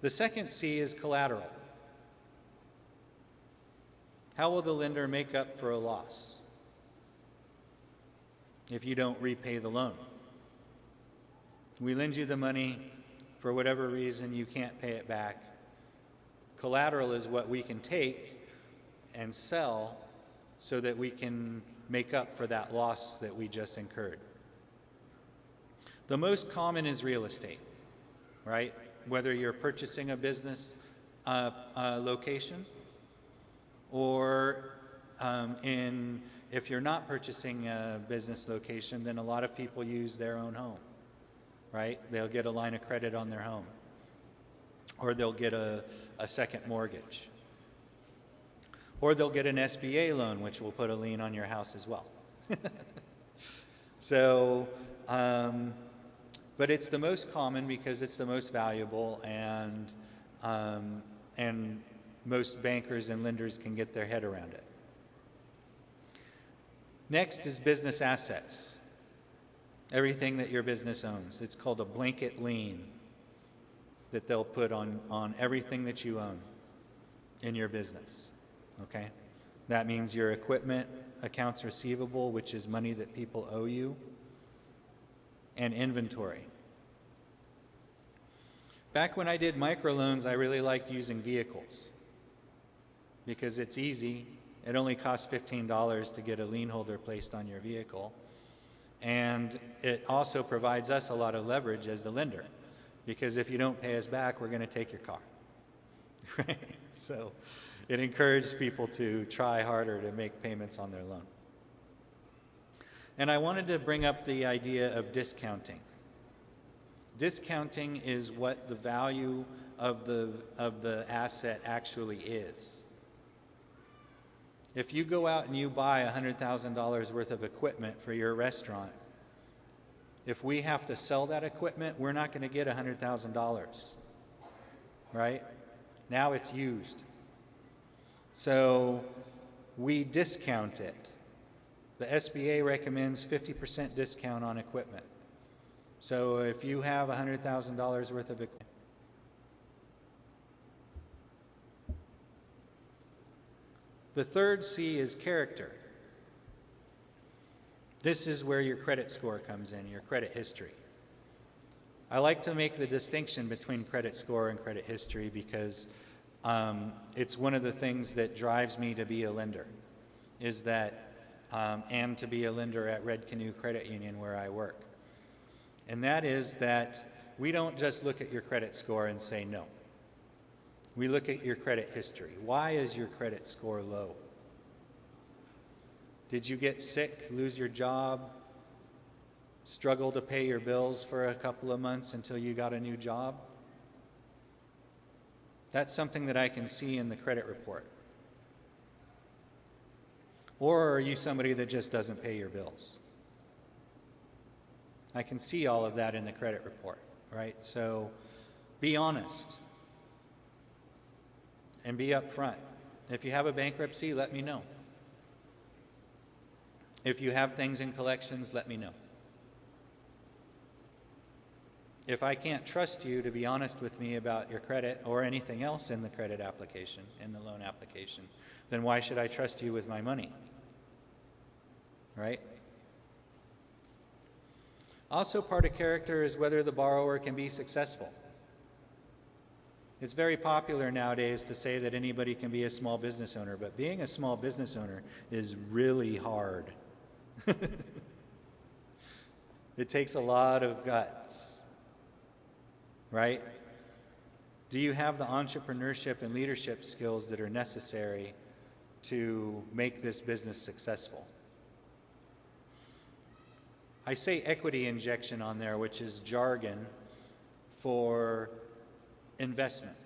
The second C is collateral. How will the lender make up for a loss if you don't repay the loan? We lend you the money, for whatever reason you can't pay it back. Collateral is what we can take and sell so that we can make up for that loss that we just incurred. The most common is real estate, right? Whether you're purchasing a business location or if you're not purchasing a business location, then a lot of people use their own home, right? They'll get a line of credit on their home, or they'll get a second mortgage, or they'll get an SBA loan, which will put a lien on your house as well. So, but it's the most common because it's the most valuable, and most bankers and lenders can get their head around it. Next is business assets. Everything that your business owns. It's called a blanket lien that they'll put on everything that you own in your business, okay? That means your equipment, accounts receivable, which is money that people owe you, and inventory. Back when I did microloans, I really liked using vehicles because it's easy. It only costs $15 to get a lien holder placed on your vehicle. And it also provides us a lot of leverage as the lender, because if you don't pay us back, we're going to take your car. Right? So it encouraged people to try harder to make payments on their loan. And I wanted to bring up the idea of discounting. Discounting is what the value of the asset actually is. If you go out and you buy $100,000 worth of equipment for your restaurant, if we have to sell that equipment, we're not going to get $100,000, right? Now it's used. So we discount it. The SBA recommends 50% discount on equipment. So if you have $100,000 worth of equipment, The third C is character. This is where your credit score comes in, your credit history. I like to make the distinction between credit score and credit history because it's one of the things that drives me to be a lender, is that, and to be a lender at Red Canoe Credit Union where I work. And that is that we don't just look at your credit score and say no. We look at your credit history. Why is your credit score low? Did you get sick, lose your job, struggle to pay your bills for a couple of months until you got a new job? That's something that I can see in the credit report. Or are you somebody that just doesn't pay your bills? I can see all of that in the credit report, right? So be honest and be upfront. If you have a bankruptcy, let me know. If you have things in collections, let me know. If I can't trust you to be honest with me about your credit or anything else in the credit application, in the loan application, then why should I trust you with my money? Right? Also, part of character is whether the borrower can be successful. It's very popular nowadays to say that anybody can be a small business owner, but being a small business owner is really hard. It takes a lot of guts, right? Do you have the entrepreneurship and leadership skills that are necessary to make this business successful? I say equity injection on there, which is jargon for investment.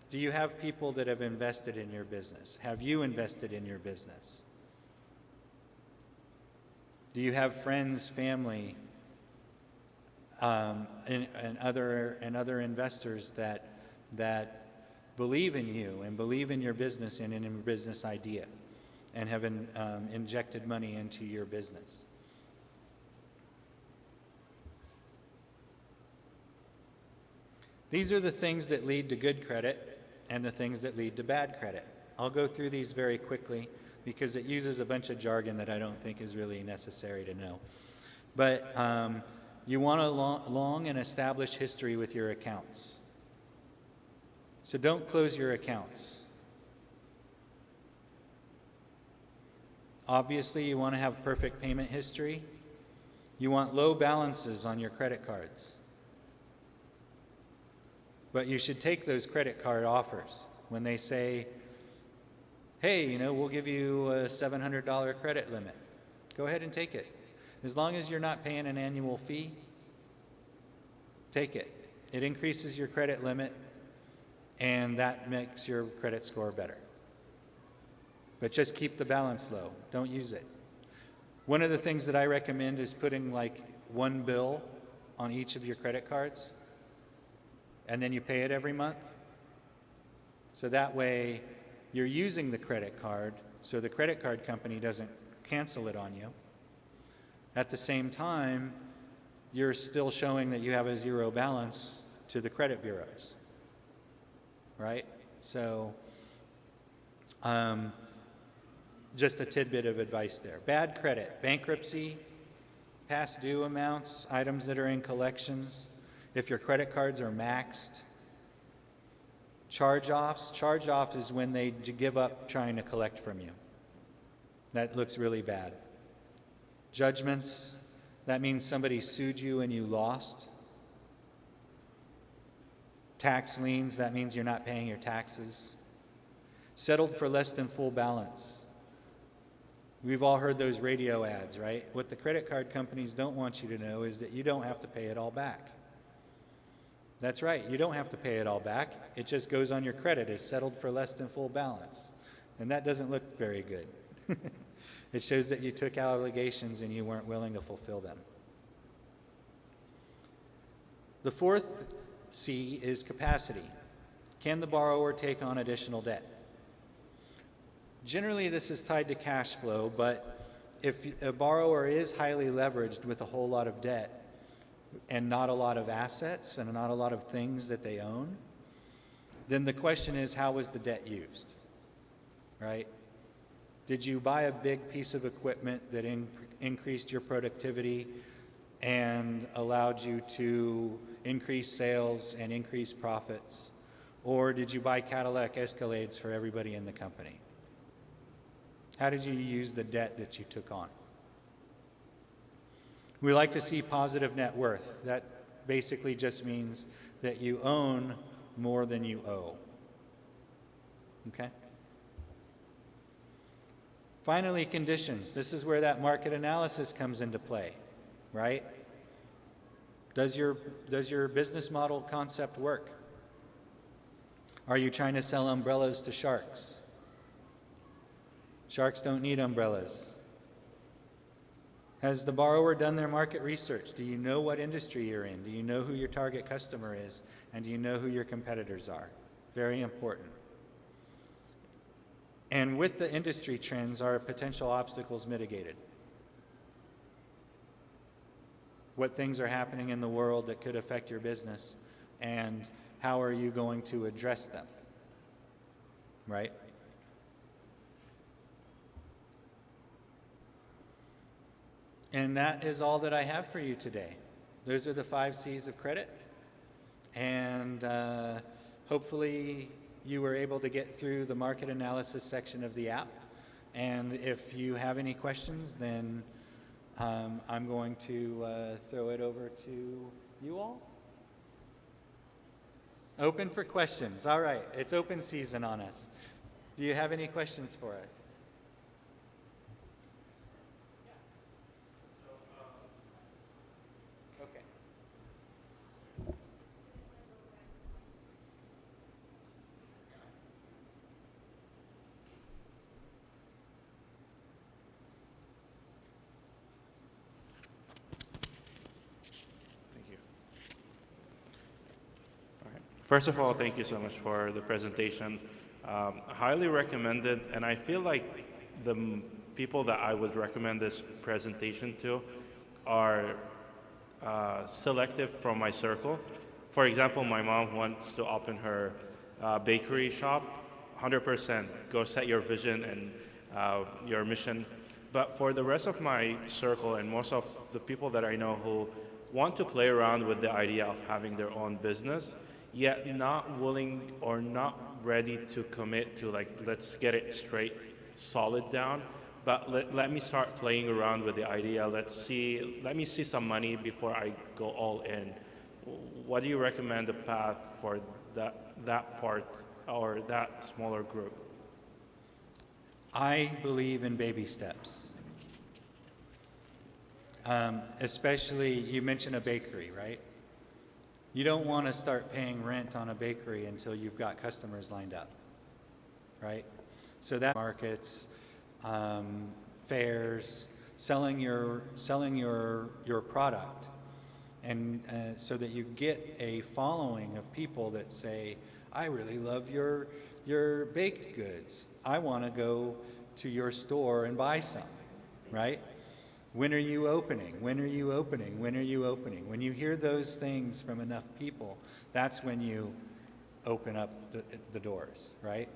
Do you have people that have invested in your business? Have you invested in your business? Do you have friends, family, and other investors that believe in you and believe in your business and in your business idea and have injected money into your business? These are the things that lead to good credit and the things that lead to bad credit. I'll go through these very quickly because it uses a bunch of jargon that I don't think is really necessary to know. But you want a long and established history with your accounts. So don't close your accounts. Obviously, you want to have perfect payment history. You want low balances on your credit cards. But you should take those credit card offers when they say, hey, we'll give you a $700 credit limit. Go ahead and take it. As long as you're not paying an annual fee, take it. It increases your credit limit, and that makes your credit score better. But just keep the balance low. Don't use it. One of the things that I recommend is putting like one bill on each of your credit cards, and then you pay it every month. So that way you're using the credit card, so the credit card company doesn't cancel it on you. At the same time, you're still showing that you have a zero balance to the credit bureaus, right? So just a tidbit of advice there. Bad credit, bankruptcy, past due amounts, items that are in collections, if your credit cards are maxed. Charge-offs. Charge-off is when they give up trying to collect from you. That looks really bad. Judgments. That means somebody sued you and you lost. Tax liens. That means you're not paying your taxes. Settled for less than full balance. We've all heard those radio ads, right? What the credit card companies don't want you to know is that you don't have to pay it all back. That's right, you don't have to pay it all back. It just goes on your credit as settled for less than full balance. And that doesn't look very good. It shows that you took obligations and you weren't willing to fulfill them. The fourth C is capacity. Can the borrower take on additional debt? Generally, this is tied to cash flow, but if a borrower is highly leveraged with a whole lot of debt, and not a lot of assets and not a lot of things that they own, then the question is, how was the debt used, right? Did you buy a big piece of equipment that increased your productivity and allowed you to increase sales and increase profits? Or did you buy Cadillac Escalades for everybody in the company? How did you use the debt that you took on? We like to see positive net worth. That basically just means that you own more than you owe. Okay? Finally, conditions. This is where that market analysis comes into play, right? Does your business model concept work? Are you trying to sell umbrellas to sharks? Sharks don't need umbrellas. Has the borrower done their market research? Do you know what industry you're in? Do you know who your target customer is? And do you know who your competitors are? Very important. And with the industry trends, are potential obstacles mitigated? What things are happening in the world that could affect your business, and how are you going to address them? Right? And that is all that I have for you today. Those are the 5 C's of credit. And hopefully you were able to get through the market analysis section of the app. And if you have any questions, then I'm going to throw it over to you all. Open for questions. All right, it's open season on us. Do you have any questions for us? Okay. Thank you. All right. First of all, thank you so much for the presentation. Highly recommended, and I feel like the people that I would recommend this presentation to are selective from my circle. For example, my mom wants to open her bakery shop. 100%, go set your vision and your mission. But for the rest of my circle and most of the people that I know who want to play around with the idea of having their own business, yet not willing or not ready to commit to, like, let's get it straight, solid down, but let me start playing around with the idea. Let me see some money before I go all in. What do you recommend the path for that part or that smaller group? I believe in baby steps. Especially, you mentioned a bakery, right? You don't want to start paying rent on a bakery until you've got customers lined up, right? So that markets, fairs, selling your product, and so that you get a following of people that say, I really love your baked goods. I want to go to your store and buy some, right? When are you opening? When are you opening? When are you opening? When you hear those things from enough people, that's when you open up the doors, right?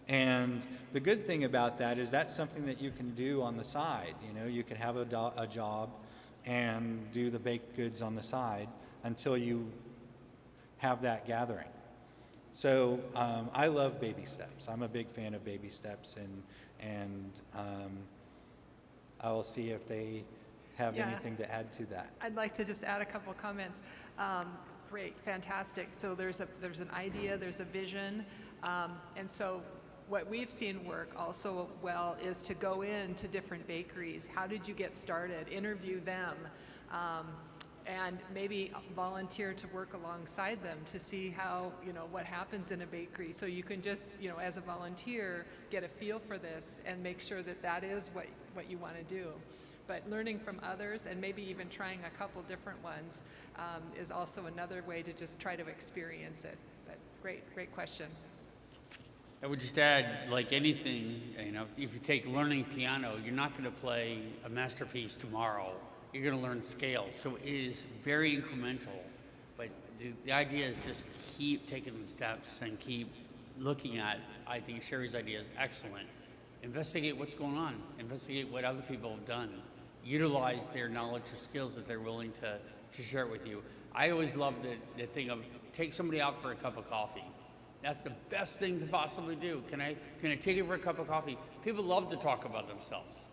And the good thing about that is that's something that you can do on the side. You know, you can have a job and do the baked goods on the side until you have that gathering. So I love baby steps. I'm a big fan of baby steps, and I will see if they have anything to add to that. I'd like to just add a couple comments. Great, fantastic. So there's an idea, there's a vision, and so what we've seen work also well is to go into different bakeries. How did you get started? Interview them, and maybe volunteer to work alongside them to see how, what happens in a bakery. So you can just, as a volunteer, get a feel for this and make sure that that is what you want to do. But learning from others and maybe even trying a couple different ones is also another way to just try to experience it. But great question. I would just add, like anything, if you take learning piano, you're not going to play a masterpiece tomorrow. You're going to learn scales. So it is very incremental. But the idea is just keep taking the steps and keep looking at, I think Sherry's idea is excellent. investigate what's going on, investigate what other people have done, utilize their knowledge or skills that they're willing to share it with you. I always love the thing of take somebody out for a cup of coffee. That's the best thing to possibly do. Can I take you for a cup of coffee? People love to talk about themselves.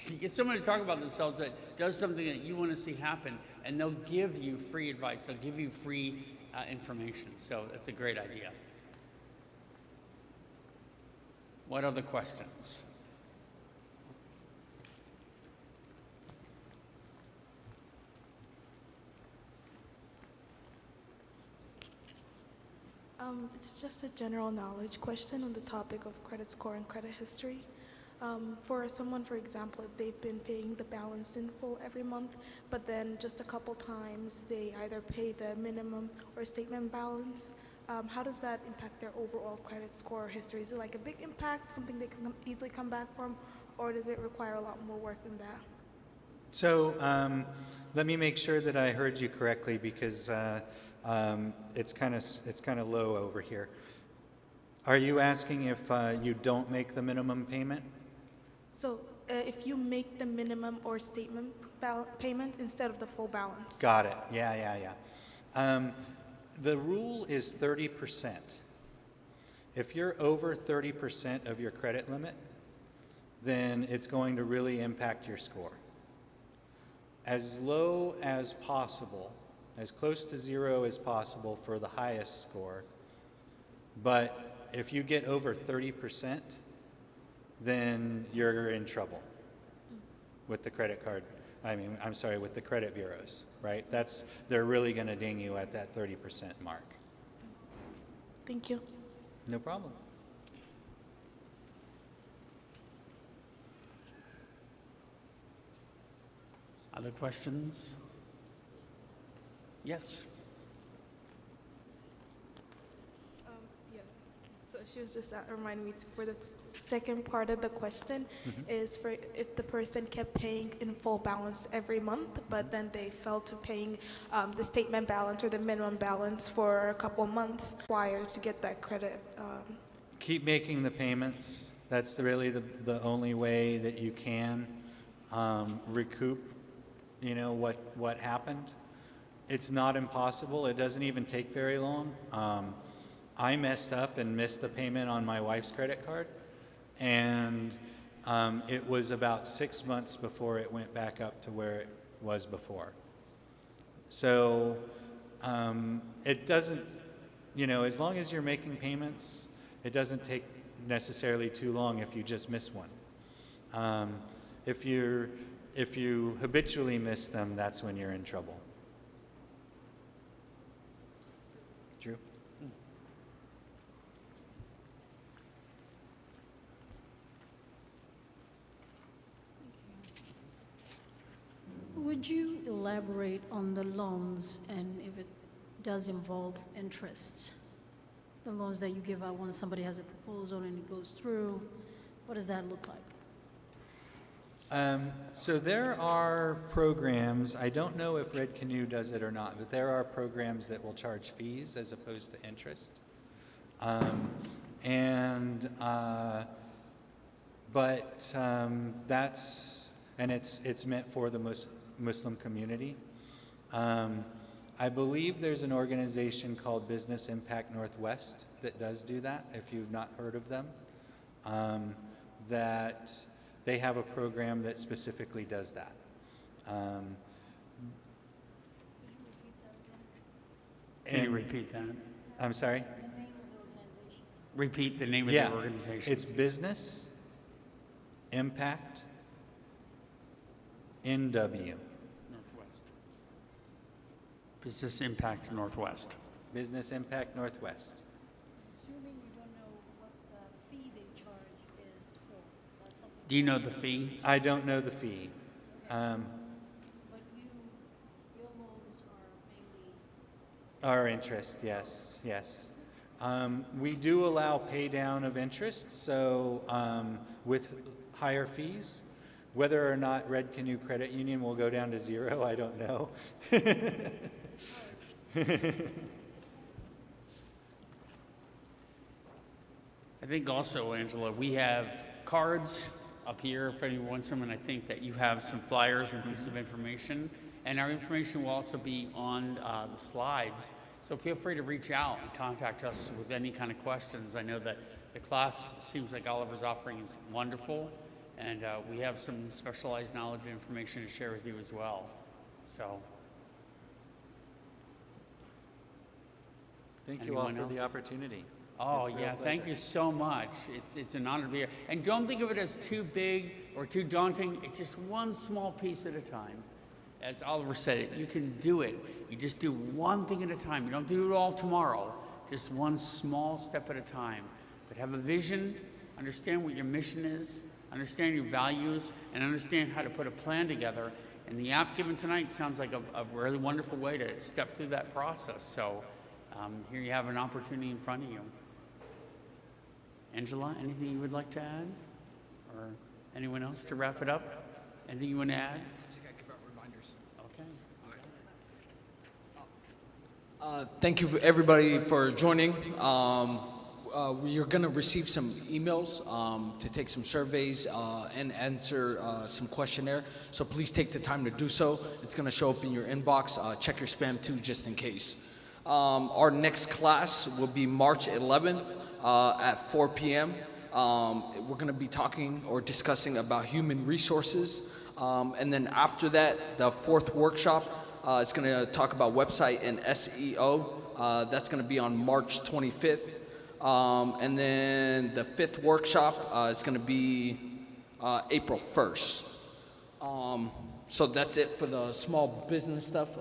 You get someone to talk about themselves that does something that you want to see happen, and they'll give you free advice. They'll give you free information. So that's a great idea. What other questions? It's just a general knowledge question on the topic of credit score and credit history. For someone, for example, if they've been paying the balance in full every month, but then just a couple times they either pay the minimum or statement balance, how does that impact their overall credit score or history? Is it like a big impact, something they can easily come back from, or does it require a lot more work than that? So let me make sure that I heard you correctly because it's kind of low over here. Are you asking if you don't make the minimum payment? So if you make the minimum or statement payment instead of the full balance. Got it. Yeah. The rule is 30%. If you're over 30% of your credit limit, then it's going to really impact your score. As low as possible, as close to zero as possible for the highest score, but if you get over 30%, then you're in trouble with the credit card. With the credit bureaus, right? They're really going to ding you at that 30% mark. Thank you. No problem. Other questions? Yes. Yeah. So she was just reminding me for the second part of the question is for if the person kept paying in full balance every month, but then they fell to paying the statement balance or the minimum balance for a couple months prior to get that credit. Keep making the payments. That's really the only way that you can recoup, what happened. It's not impossible. It doesn't even take very long. I messed up and missed a payment on my wife's credit card, and it was about 6 months before it went back up to where it was before. So it doesn't, as long as you're making payments, it doesn't take necessarily too long if you just miss one. If you habitually miss them, that's when you're in trouble. Drew? Would you elaborate on the loans and if it does involve interest? The loans that you give out when somebody has a proposal and it goes through, what does that look like? So there are programs, I don't know if Red Canoe does it or not, but there are programs that will charge fees as opposed to interest. It's meant for the Muslim community. I believe there's an organization called Business Impact Northwest that does do that, if you've not heard of them. That they have a program that specifically does that. Can you repeat that? I'm sorry? Repeat the name of the organization. It's Business Impact NW. Northwest. Business Impact Northwest. Business Impact Northwest. Assuming you don't know what the fee they charge is for, that's something. Do you know the fee? I don't know the fee. But your loans are mainly. Our interest, yes. We do allow pay down of interest, so with higher fees. Whether or not Red Canoe Credit Union will go down to zero, I don't know. I think also, Angela, we have cards up here if anyone wants them, and I think that you have some flyers and pieces of information. And our information will also be on the slides. So feel free to reach out and contact us with any kind of questions. I know that the class seems like Oliver's offering is wonderful, and we have some specialized knowledge and information to share with you as well. So, Thank you all Anyone for the else? opportunity. oh It's a real yeah, thank pleasure. you so much. It's an honor to be here. And don't think of it as too big or too daunting. It's just one small piece at a time. As Oliver said, you can do it. You just do one thing at a time. You don't do it all tomorrow. Just one small step at a time. But have a vision, understand what your mission is, understand your values, and understand how to put a plan together. And the app given tonight sounds like a really wonderful way to step through that process. So here you have an opportunity in front of you. Angela, anything you would like to add? Or anyone else to wrap it up? Anything you want to add? Okay. Thank you everybody for joining. You're going to receive some emails to take some surveys and answer some questionnaire. So please take the time to do so. It's going to show up in your inbox. Check your spam too, just in case. Our next class will be March 11th at 4 p.m. We're going to be talking or discussing about human resources. And then after that, the fourth workshop is going to talk about website and SEO. That's going to be on March 25th. And then the fifth workshop is going to be April 1st. So that's it for the small business stuff.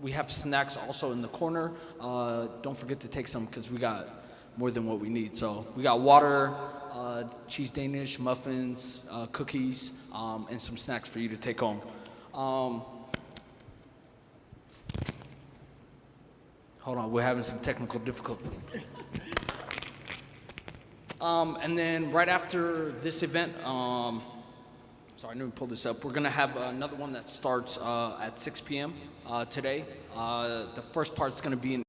We have snacks also in the corner. Don't forget to take some because we got more than what we need. So we got water, cheese Danish, muffins, cookies, and some snacks for you to take home. Hold on, we're having some technical difficulties. And then right after this event, sorry, I didn't pull this up. We're gonna have another one that starts at 6 p.m. Today. The first part's gonna be an